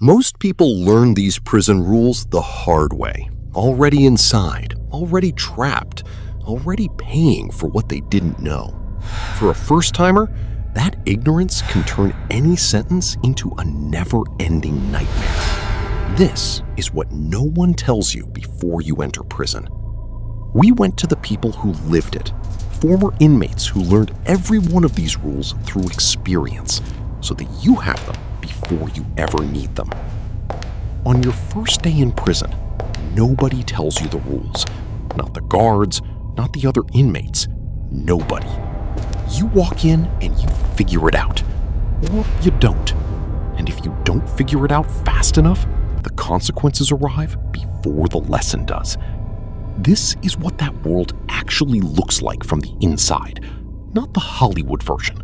Most people learn these prison rules the hard way, already inside, already trapped, already paying for what they didn't know. For a first-timer, that ignorance can turn any sentence into a never-ending nightmare. This is what no one tells you before you enter prison. We went to the people who lived it, former inmates who learned every one of these rules through experience, so that you have them before you ever need them. On your first day in prison, nobody tells you the rules. Not the guards, not the other inmates, nobody. You walk in and you figure it out, or you don't. And if you don't figure it out fast enough, the consequences arrive before the lesson does. This is what that world actually looks like from the inside, not the Hollywood version,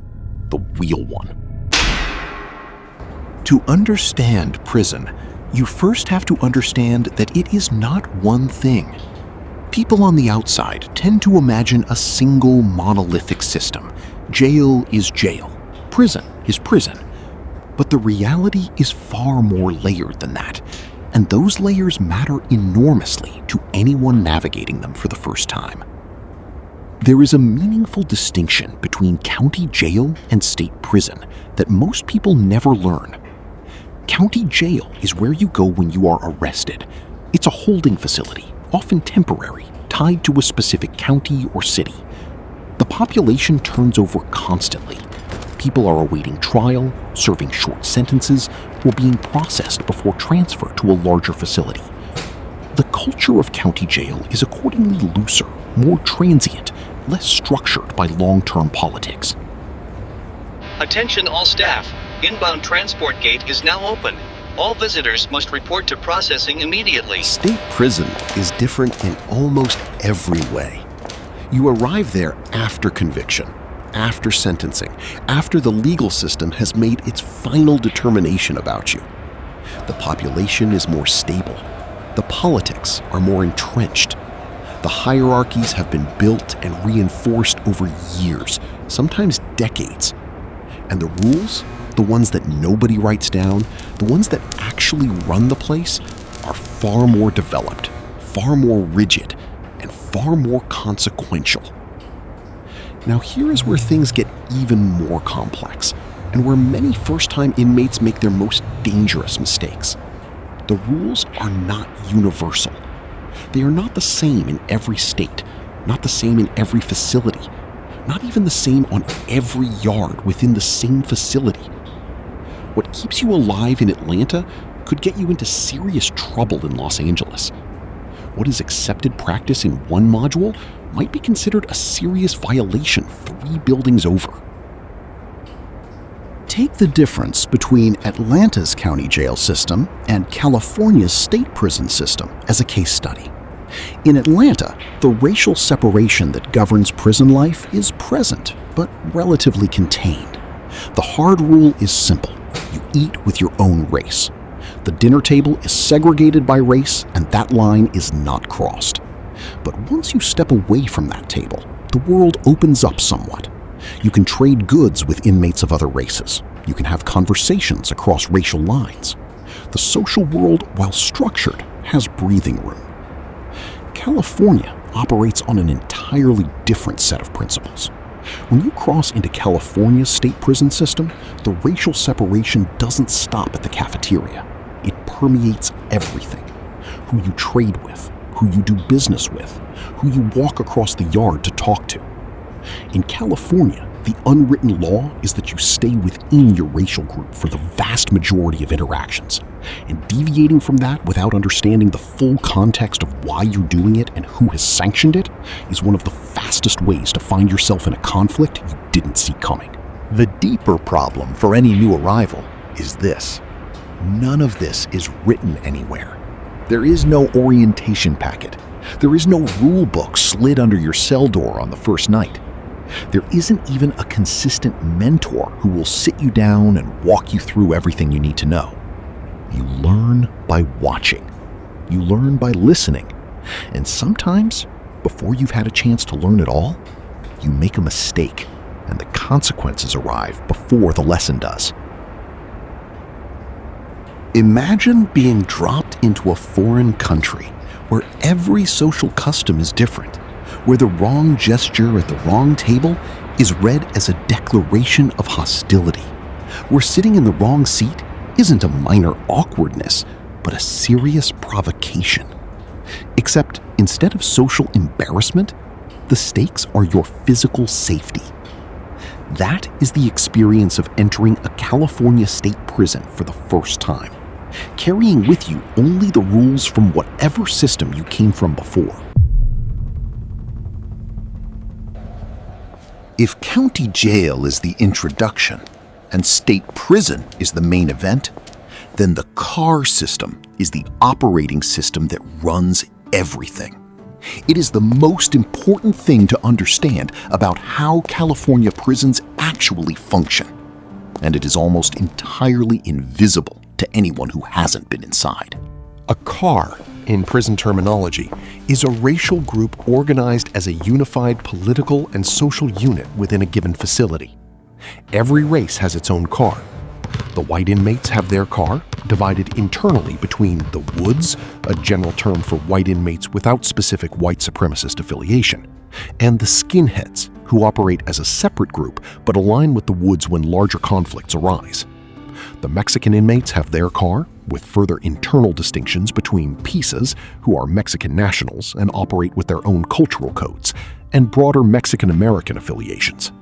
the real one. To understand prison, you first have to understand that it is not one thing. People on the outside tend to imagine a single monolithic system. Jail is jail. Prison is prison. But the reality is far more layered than that, and those layers matter enormously to anyone navigating them for the first time. There is a meaningful distinction between county jail and state prison that most people never learn. County jail is where you go when you are arrested. It's a holding facility, often temporary, tied to a specific county or city. The population turns over constantly. People are awaiting trial, serving short sentences, or being processed before transfer to a larger facility. The culture of county jail is accordingly looser, more transient, less structured by long-term politics. Attention all staff. Inbound transport gate is now open. All visitors must report to processing immediately. State prison is different in almost every way. You arrive there after conviction, after sentencing, after the legal system has made its final determination about you. The population is more stable. The politics are more entrenched. The hierarchies have been built and reinforced over years, sometimes decades. And the rules, the ones that nobody writes down, the ones that actually run the place, are far more developed, far more rigid, and far more consequential. Now here is where things get even more complex, and where many first-time inmates make their most dangerous mistakes. The rules are not universal. They are not the same in every state, not the same in every facility, not even the same on every yard within the same facility. What keeps you alive in Atlanta could get you into serious trouble in Los Angeles. What is accepted practice in one module might be considered a serious violation 3 buildings over. Take the difference between Atlanta's county jail system and California's state prison system as a case study. In Atlanta, the racial separation that governs prison life is present, but relatively contained. The hard rule is simple. You eat with your own race. The dinner table is segregated by race, and that line is not crossed. But once you step away from that table, the world opens up somewhat. You can trade goods with inmates of other races. You can have conversations across racial lines. The social world, while structured, has breathing room. California operates on an entirely different set of principles. When you cross into California's state prison system, the racial separation doesn't stop at the cafeteria. It permeates everything. Who you trade with, who you do business with, who you walk across the yard to talk to. In California, the unwritten law is that you stay within your racial group for the vast majority of interactions. And deviating from that without understanding the full context of why you're doing it and who has sanctioned it is one of the fastest ways to find yourself in a conflict you didn't see coming. The deeper problem for any new arrival is this. None of this is written anywhere. There is no orientation packet. There is no rule book slid under your cell door on the first night. There isn't even a consistent mentor who will sit you down and walk you through everything you need to know. You learn by watching. You learn by listening. And sometimes, before you've had a chance to learn it all, you make a mistake, and the consequences arrive before the lesson does. Imagine being dropped into a foreign country where every social custom is different, where the wrong gesture at the wrong table is read as a declaration of hostility, where sitting in the wrong seat isn't a minor awkwardness, but a serious provocation. Except instead of social embarrassment, the stakes are your physical safety. That is the experience of entering a California state prison for the first time, carrying with you only the rules from whatever system you came from before. If county jail is the introduction and state prison is the main event, then the car system is the operating system that runs everything. It is the most important thing to understand about how California prisons actually function, and it is almost entirely invisible to anyone who hasn't been inside. A car, in prison terminology, is a racial group organized as a unified political and social unit within a given facility. Every race has its own car. The white inmates have their car, divided internally between the Woods, a general term for white inmates without specific white supremacist affiliation, and the skinheads, who operate as a separate group but align with the Woods when larger conflicts arise. The Mexican inmates have their car, with further internal distinctions between Pisas, who are Mexican nationals and operate with their own cultural codes, and broader Mexican-American affiliations.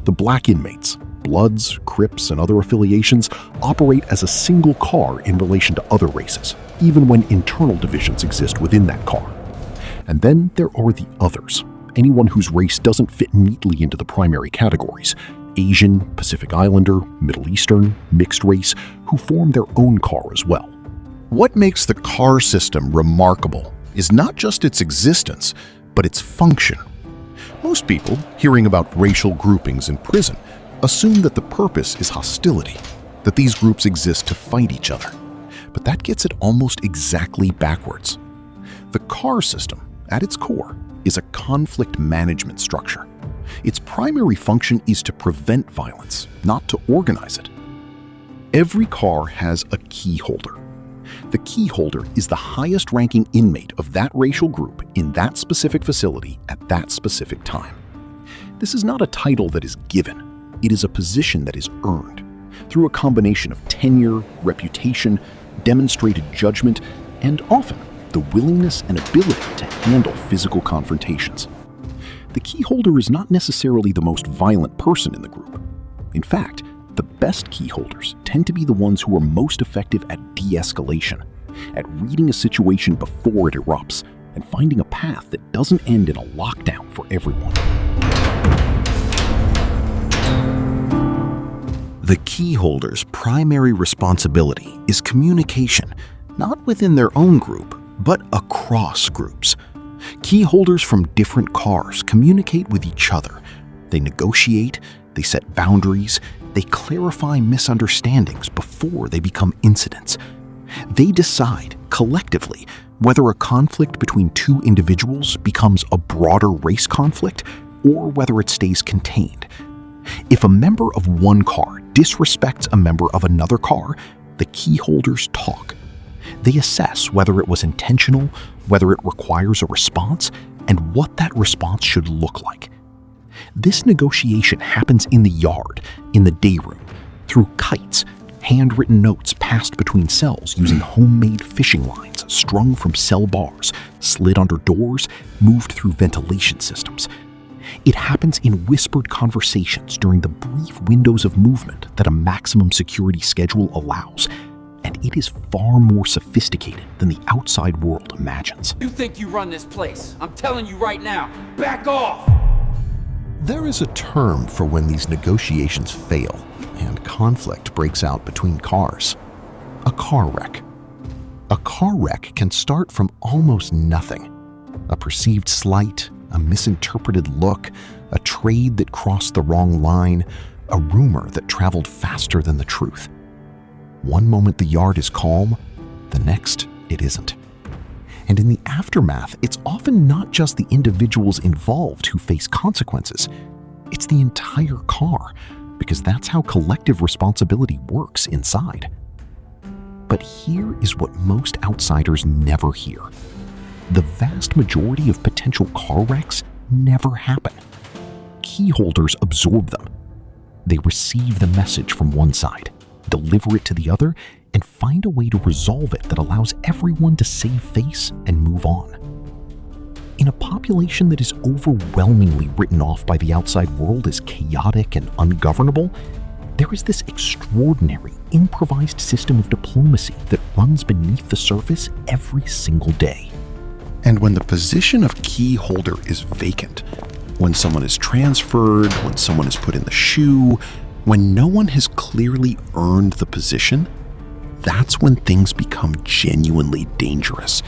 The black inmates, Bloods, Crips, and other affiliations operate as a single car in relation to other races, even when internal divisions exist within that car. And then there are the others, anyone whose race doesn't fit neatly into the primary categories: Asian, Pacific Islander, Middle Eastern, mixed race, who form their own car as well. What makes the car system remarkable is not just its existence, but its function. Most people, hearing about racial groupings in prison, assume that the purpose is hostility, that these groups exist to fight each other. But that gets it almost exactly backwards. The car system, at its core, is a conflict management structure. Its primary function is to prevent violence, not to organize it. Every car has a key holder. The key holder is the highest-ranking inmate of that racial group in that specific facility at that specific time. This is not a title that is given. It is a position that is earned through a combination of tenure, reputation, demonstrated judgment, and often the willingness and ability to handle physical confrontations. The key holder is not necessarily the most violent person in the group. In fact, the best key holders tend to be the ones who are most effective at de-escalation, at reading a situation before it erupts, and finding a path that doesn't end in a lockdown for everyone. The key holder's primary responsibility is communication, not within their own group, but across groups. Key holders from different cars communicate with each other. They negotiate, they set boundaries, they clarify misunderstandings before they become incidents. They decide, collectively, whether a conflict between two individuals becomes a broader race conflict or whether it stays contained. If a member of one car disrespects a member of another car, the key holders talk. They assess whether it was intentional, whether it requires a response, and what that response should look like. This negotiation happens in the yard, in the day room, through kites, handwritten notes passed between cells using homemade fishing lines strung from cell bars, slid under doors, moved through ventilation systems. It happens in whispered conversations during the brief windows of movement that a maximum security schedule allows, and it is far more sophisticated than the outside world imagines. You think you run this place? I'm telling you right now, back off! There is a term for when these negotiations fail and conflict breaks out between cars: a car wreck. A car wreck can start from almost nothing: a perceived slight, a misinterpreted look, a trade that crossed the wrong line, a rumor that traveled faster than the truth. One moment the yard is calm, the next it isn't. And in the aftermath, it's often not just the individuals involved who face consequences. It's the entire car, because that's how collective responsibility works inside. But here is what most outsiders never hear. The vast majority of potential car wrecks never happen. Key holders absorb them. They receive the message from one side, deliver it to the other, and find a way to resolve it that allows everyone to save face and move on. In a population that is overwhelmingly written off by the outside world as chaotic and ungovernable, there is this extraordinary, improvised system of diplomacy that runs beneath the surface every single day. And when the position of key holder is vacant, when someone is transferred, when someone is put in the shoe, when no one has clearly earned the position, that's when things become genuinely dangerous.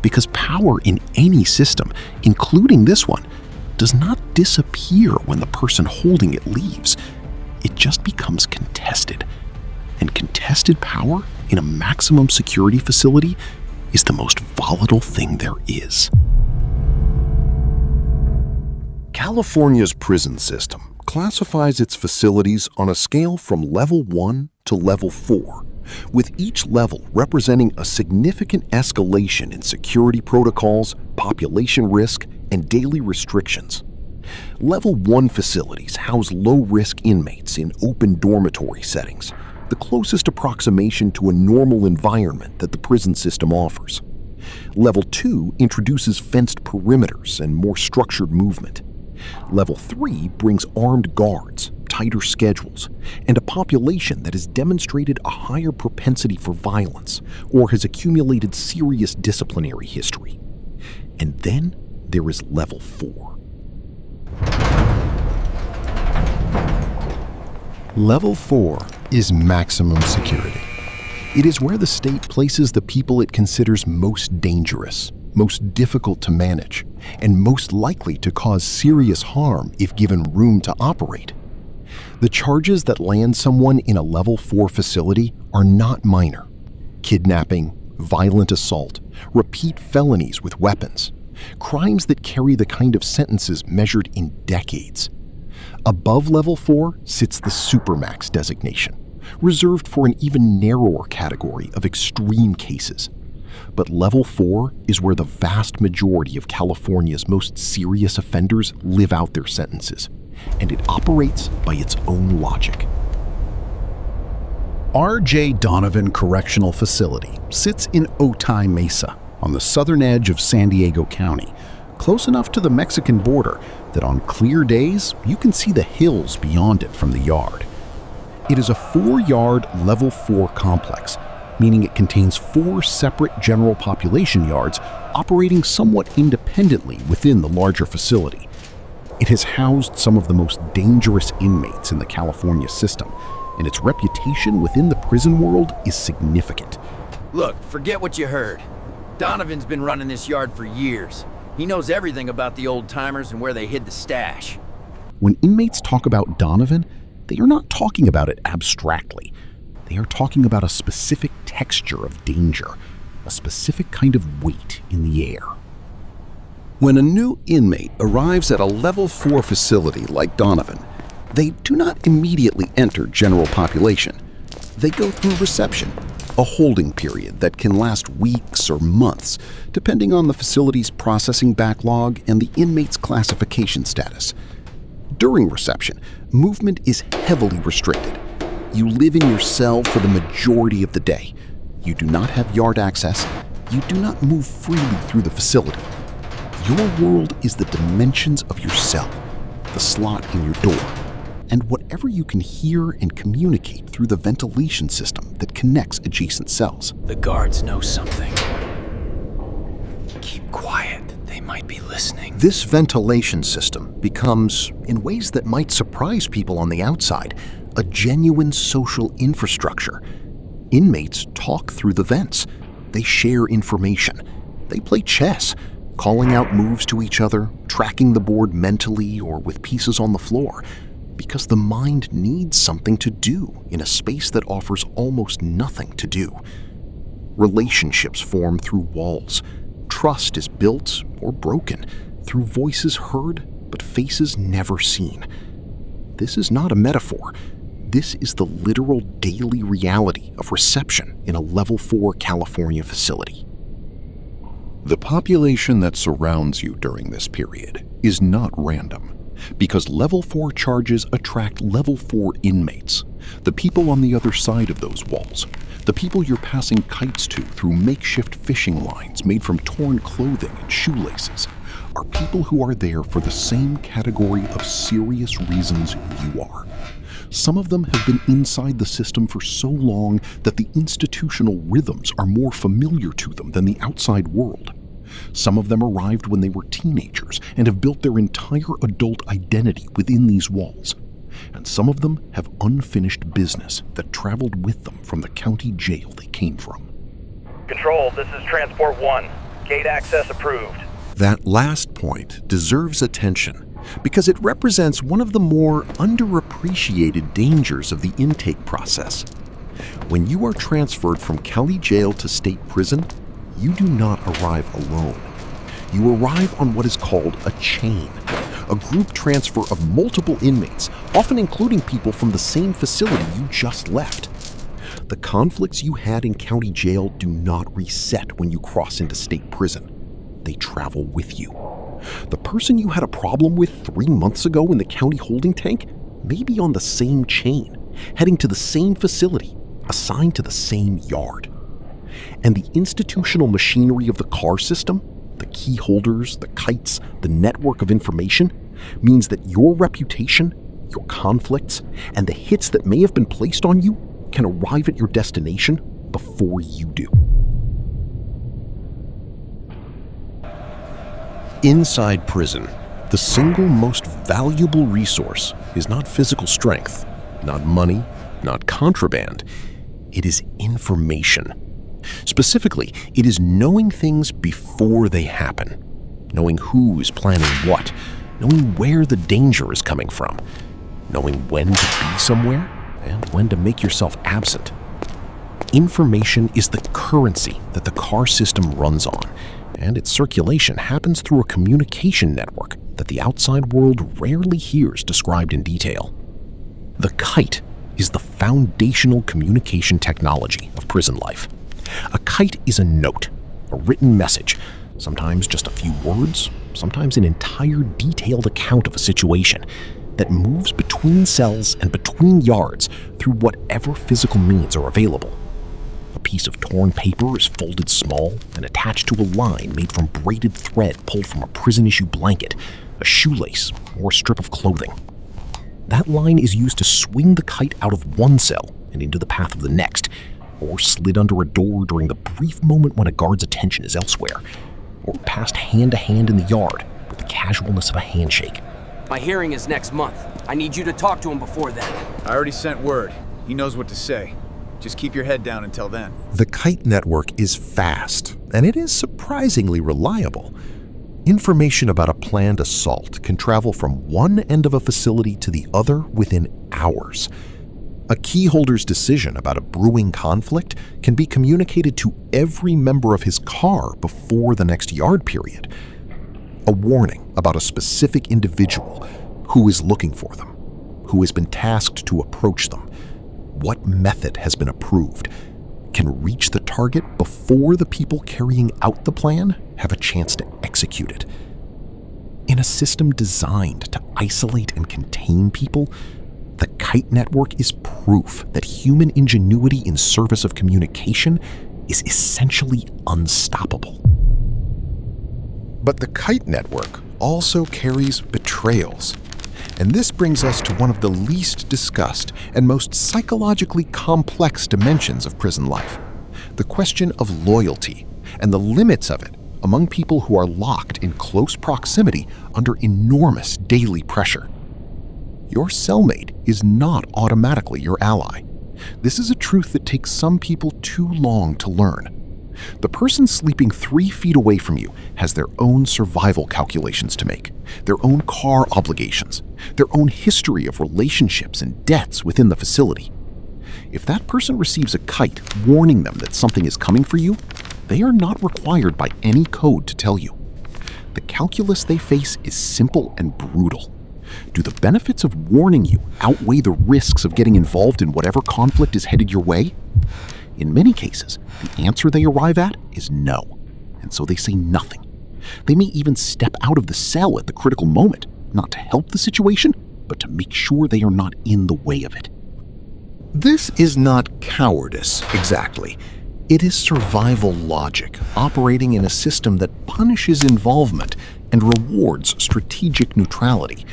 Because power in any system, including this one, does not disappear when the person holding it leaves. It just becomes contested. And contested power in a maximum security facility is the most volatile thing there is. California's prison system classifies its facilities on a scale from level 1 to level 4, with each level representing a significant escalation in security protocols, population risk, and daily restrictions. Level 1 facilities house low-risk inmates in open dormitory settings, the closest approximation to a normal environment that the prison system offers. Level 2 introduces fenced perimeters and more structured movement. Level 3 brings armed guards, tighter schedules, and a population that has demonstrated a higher propensity for violence or has accumulated serious disciplinary history. And then there is Level 4. Level 4 is maximum security. It is where the state places the people it considers most dangerous, most difficult to manage, and most likely to cause serious harm if given room to operate. The charges that land someone in a Level 4 facility are not minor. Kidnapping, violent assault, repeat felonies with weapons, crimes that carry the kind of sentences measured in decades. Above Level 4 sits the Supermax designation, reserved for an even narrower category of extreme cases. But Level 4 is where the vast majority of California's most serious offenders live out their sentences, and it operates by its own logic. RJ Donovan Correctional Facility sits in Otay Mesa, on the southern edge of San Diego County, close enough to the Mexican border that on clear days you can see the hills beyond it from the yard. It is a 4-yard Level 4 complex, meaning it contains 4 separate general population yards operating somewhat independently within the larger facility. It has housed some of the most dangerous inmates in the California system, and its reputation within the prison world is significant. Look, forget what you heard. Donovan's been running this yard for years. He knows everything about the old-timers and where they hid the stash. When inmates talk about Donovan, they are not talking about it abstractly. They are talking about a specific texture of danger, a specific kind of weight in the air. When a new inmate arrives at a Level 4 facility like Donovan, they do not immediately enter general population. They go through reception, a holding period that can last weeks or months, depending on the facility's processing backlog and the inmate's classification status. During reception, movement is heavily restricted. You live in your cell for the majority of the day. You do not have yard access. You do not move freely through the facility. Your world is the dimensions of your cell, the slot in your door, and whatever you can hear and communicate through the ventilation system that connects adjacent cells. The guards know something. Keep quiet. They might be listening. This ventilation system becomes, in ways that might surprise people on the outside, a genuine social infrastructure. Inmates talk through the vents. They share information. They play chess, calling out moves to each other, tracking the board mentally or with pieces on the floor, because the mind needs something to do in a space that offers almost nothing to do. Relationships form through walls. Trust is built or broken through voices heard but faces never seen. This is not a metaphor. this is the literal daily reality of reception in a Level 4 California facility. The population that surrounds you during this period is not random, because Level 4 charges attract Level 4 inmates, the people on the other side of those walls, the people you're passing kites to through makeshift fishing lines made from torn clothing and shoelaces, are people who are there for the same category of serious reasons you are. Some of them have been inside the system for so long that the institutional rhythms are more familiar to them than the outside world. Some of them arrived when they were teenagers and have built their entire adult identity within these walls. And some of them have unfinished business that traveled with them from the county jail they came from. Control, this is Transport 1. Gate access approved. That last point deserves attention because it represents one of the more underappreciated dangers of the intake process. When you are transferred from county jail to state prison, you do not arrive alone. You arrive on what is called a chain, a group transfer of multiple inmates, often including people from the same facility you just left. The conflicts you had in county jail do not reset when you cross into state prison. They travel with you. The person you had a problem with 3 months ago in the county holding tank may be on the same chain, heading to the same facility, assigned to the same yard. And the institutional machinery of the car system, the key holders, the kites, the network of information, means that your reputation, your conflicts, and the hits that may have been placed on you can arrive at your destination before you do. Inside prison, the single most valuable resource is not physical strength, not money, not contraband. It is information. Specifically, it is knowing things before they happen, knowing who is planning what, knowing where the danger is coming from, knowing when to be somewhere and when to make yourself absent. Information is the currency that the car system runs on, and its circulation happens through a communication network that the outside world rarely hears described in detail. The Kite is the foundational communication technology of prison life. A kite is a note, a written message, sometimes just a few words, sometimes an entire detailed account of a situation that moves between cells and between yards through whatever physical means are available. A piece of torn paper is folded small and attached to a line made from braided thread pulled from a prison-issue blanket, a shoelace, or a strip of clothing. That line is used to swing the kite out of one cell and into the path of the next, or slid under a door during the brief moment when a guard's attention is elsewhere, or passed hand to hand in the yard with the casualness of a handshake. My hearing is next month. I need you to talk to him before then. I already sent word. He knows what to say. Just keep your head down until then. The Kite network is fast, and it is surprisingly reliable. Information about a planned assault can travel from one end of a facility to the other within hours. A key holder's decision about a brewing conflict can be communicated to every member of his car before the next yard period. A warning about a specific individual, who is looking for them, who has been tasked to approach them, what method has been approved, can reach the target before the people carrying out the plan have a chance to execute it. In a system designed to isolate and contain people, the Kite network is proof that human ingenuity in service of communication is essentially unstoppable. But the Kite network also carries betrayals. And this brings us to one of the least discussed and most psychologically complex dimensions of prison life, the question of loyalty and the limits of it among people who are locked in close proximity under enormous daily pressure. Your cellmate is not automatically your ally. This is a truth that takes some people too long to learn. The person sleeping 3 feet away from you has their own survival calculations to make, their own car obligations, their own history of relationships and debts within the facility. If that person receives a kite warning them that something is coming for you, they are not required by any code to tell you. The calculus they face is simple and brutal. Do the benefits of warning you outweigh the risks of getting involved in whatever conflict is headed your way? In many cases, the answer they arrive at is no, and so they say nothing. They may even step out of the cell at the critical moment, not to help the situation, but to make sure they are not in the way of it. This is not cowardice, exactly. It is survival logic, operating in a system that punishes involvement and rewards strategic neutrality.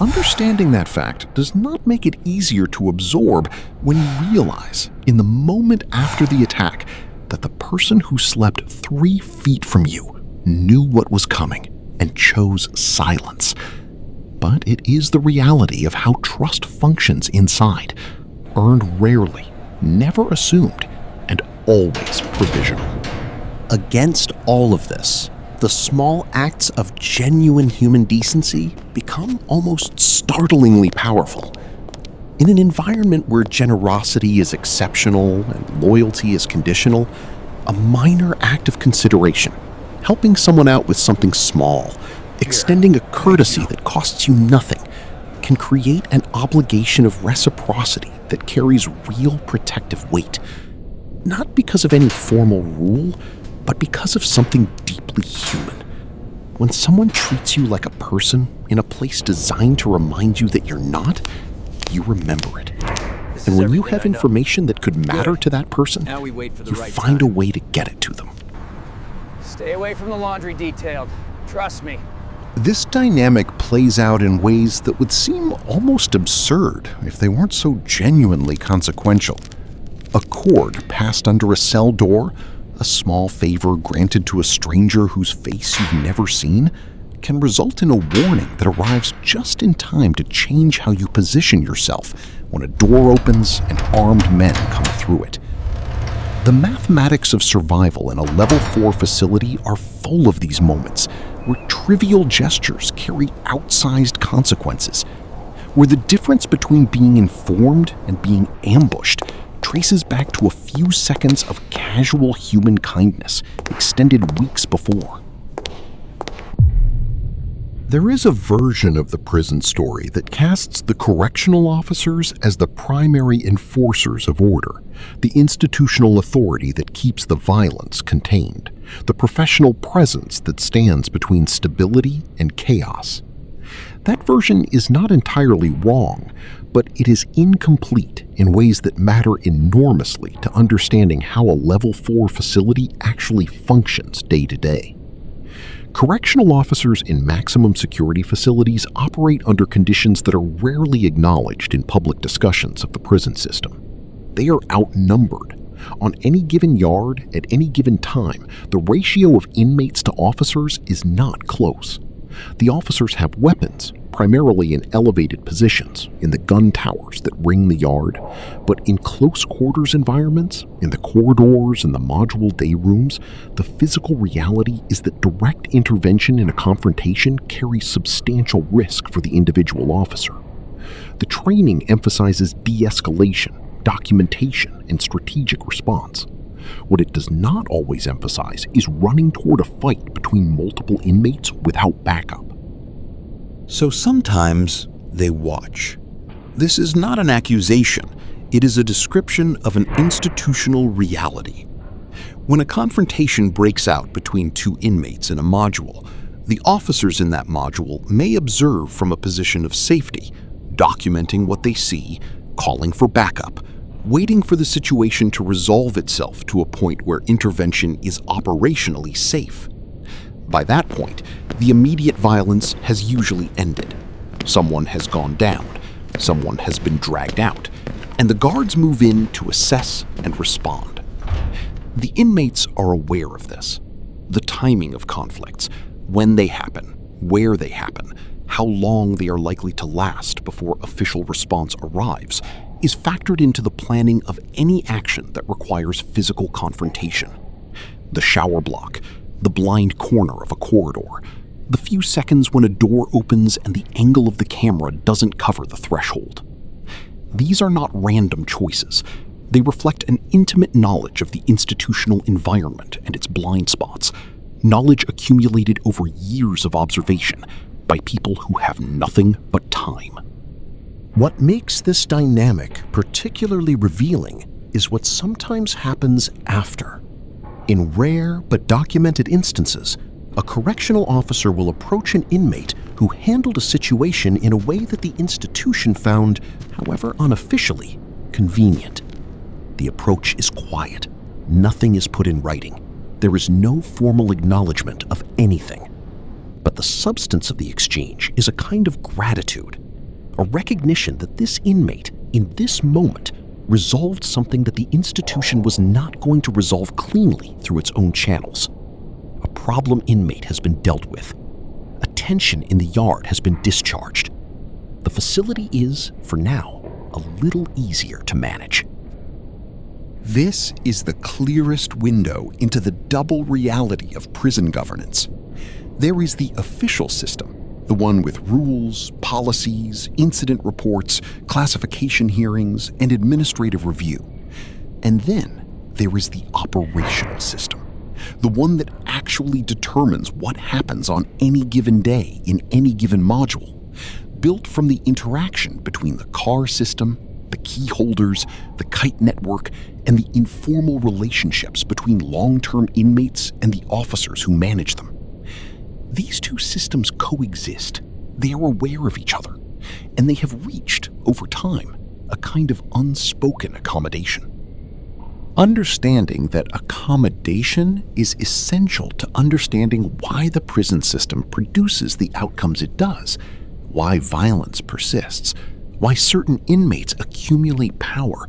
Understanding that fact does not make it easier to absorb when you realize, in the moment after the attack, that the person who slept 3 feet from you knew what was coming and chose silence. But it is the reality of how trust functions inside, earned rarely, never assumed, and always provisional. Against all of this, the small acts of genuine human decency become almost startlingly powerful. In an environment where generosity is exceptional and loyalty is conditional, a minor act of consideration, helping someone out with something small, extending a courtesy that costs you nothing, can create an obligation of reciprocity that carries real protective weight. Not because of any formal rule, but because of something deeply human. When someone treats you like a person in a place designed to remind you that you're not, you remember it. And when you have information that could matter to that person, Now we wait for the you right find a time. way to get it to them. Stay away from the laundry detailed. Trust me. This dynamic plays out in ways that would seem almost absurd if they weren't so genuinely consequential. A cord passed under a cell door, a small favor granted to a stranger whose face you've never seen, can result in a warning that arrives just in time to change how you position yourself when a door opens and armed men come through it. The mathematics of survival in a level 4 facility are full of these moments where trivial gestures carry outsized consequences, where the difference between being informed and being ambushed traces back to a few seconds of casual human kindness extended weeks before. There is a version of the prison story that casts the correctional officers as the primary enforcers of order, the institutional authority that keeps the violence contained, the professional presence that stands between stability and chaos. That version is not entirely wrong, but it is incomplete in ways that matter enormously to understanding how a level 4 facility actually functions day to day. Correctional officers in maximum security facilities operate under conditions that are rarely acknowledged in public discussions of the prison system. They are outnumbered. On any given yard, at any given time, the ratio of inmates to officers is not close. The officers have weapons, primarily in elevated positions, in the gun towers that ring the yard, but in close quarters environments, in the corridors and the module day rooms, the physical reality is that direct intervention in a confrontation carries substantial risk for the individual officer. The training emphasizes de-escalation, documentation, and strategic response. What it does not always emphasize is running toward a fight between multiple inmates without backup. So sometimes they watch. This is not an accusation, it is a description of an institutional reality. When a confrontation breaks out between 2 inmates in a module, the officers in that module may observe from a position of safety, documenting what they see, calling for backup, waiting for the situation to resolve itself to a point where intervention is operationally safe. By that point, the immediate violence has usually ended. Someone has gone down, someone has been dragged out, and the guards move in to assess and respond. The inmates are aware of this. The timing of conflicts, when they happen, where they happen, how long they are likely to last before official response arrives, is factored into the planning of any action that requires physical confrontation. The shower block, the blind corner of a corridor, the few seconds when a door opens and the angle of the camera doesn't cover the threshold. These are not random choices. They reflect an intimate knowledge of the institutional environment and its blind spots, knowledge accumulated over years of observation, by people who have nothing but time. What makes this dynamic particularly revealing is what sometimes happens after. In rare but documented instances, a correctional officer will approach an inmate who handled a situation in a way that the institution found, however unofficially, convenient. The approach is quiet. Nothing is put in writing. There is no formal acknowledgement of anything. But the substance of the exchange is a kind of gratitude, a recognition that this inmate, in this moment, resolved something that the institution was not going to resolve cleanly through its own channels. A problem inmate has been dealt with. A tension in the yard has been discharged. The facility is, for now, a little easier to manage. This is the clearest window into the double reality of prison governance. There is the official system, the one with rules, policies, incident reports, classification hearings, and administrative review. And then there is the operational system, the one that actually determines what happens on any given day in any given module, built from the interaction between the car system, the key holders, the Kite network, and the informal relationships between long-term inmates and the officers who manage them. These two systems coexist. They are aware of each other, and they have reached, over time, a kind of unspoken accommodation. Understanding that accommodation is essential to understanding why the prison system produces the outcomes it does, why violence persists, why certain inmates accumulate power,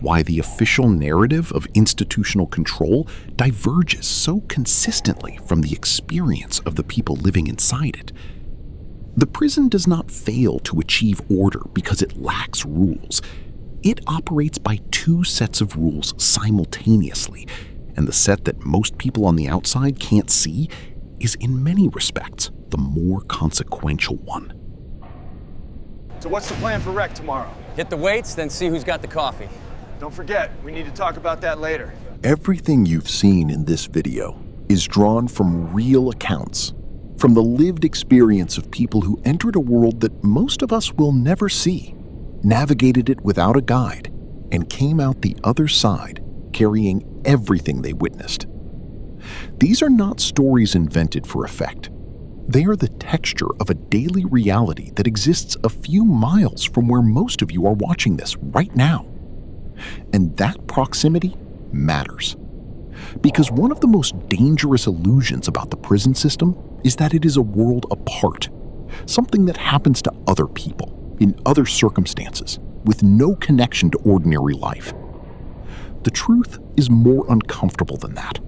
why the official narrative of institutional control diverges so consistently from the experience of the people living inside it. The prison does not fail to achieve order because it lacks rules. It operates by two sets of rules simultaneously, and the set that most people on the outside can't see is in many respects the more consequential one. So what's the plan for rec tomorrow? Hit the weights, then see who's got the coffee. Don't forget, we need to talk about that later. Everything you've seen in this video is drawn from real accounts, from the lived experience of people who entered a world that most of us will never see, navigated it without a guide, and came out the other side carrying everything they witnessed. These are not stories invented for effect. They are the texture of a daily reality that exists a few miles from where most of you are watching this right now. And that proximity matters. Because one of the most dangerous illusions about the prison system is that it is a world apart, something that happens to other people, in other circumstances, with no connection to ordinary life. The truth is more uncomfortable than that.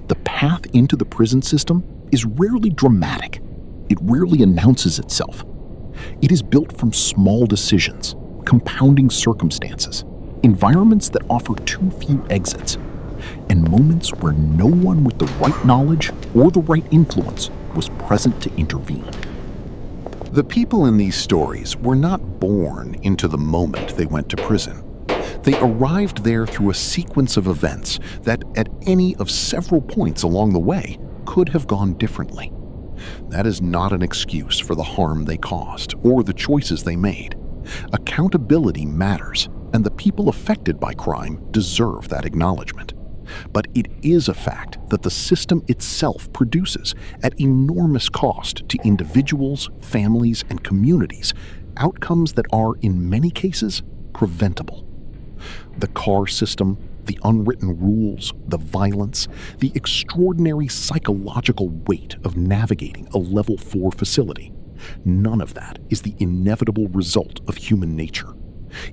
The path into the prison system is rarely dramatic. It rarely announces itself. It is built from small decisions, compounding circumstances, environments that offer too few exits, and moments where no one with the right knowledge or the right influence was present to intervene. The people in these stories were not born into the moment they went to prison. They arrived there through a sequence of events that, at any of several points along the way, could have gone differently. That is not an excuse for the harm they caused or the choices they made. Accountability matters, and the people affected by crime deserve that acknowledgement. But it is a fact that the system itself produces, at enormous cost to individuals, families, and communities, outcomes that are, in many cases, preventable. The car system, the unwritten rules, the violence, the extraordinary psychological weight of navigating a level 4 facility. None of that is the inevitable result of human nature.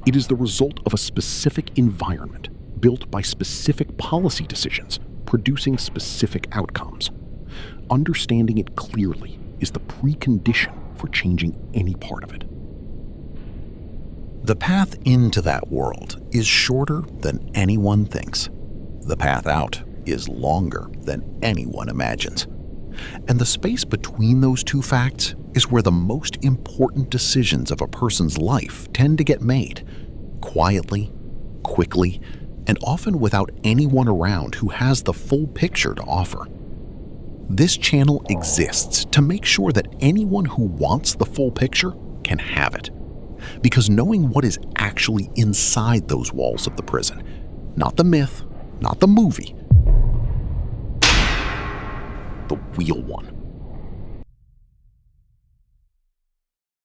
It is the result of a specific environment built by specific policy decisions, producing specific outcomes. Understanding it clearly is the precondition for changing any part of it. The path into that world is shorter than anyone thinks. The path out is longer than anyone imagines. And the space between those two facts is where the most important decisions of a person's life tend to get made, quietly, quickly, and often without anyone around who has the full picture to offer. This channel exists to make sure that anyone who wants the full picture can have it. Because knowing what is actually inside those walls of the prison, not the myth, not the movie, the real one,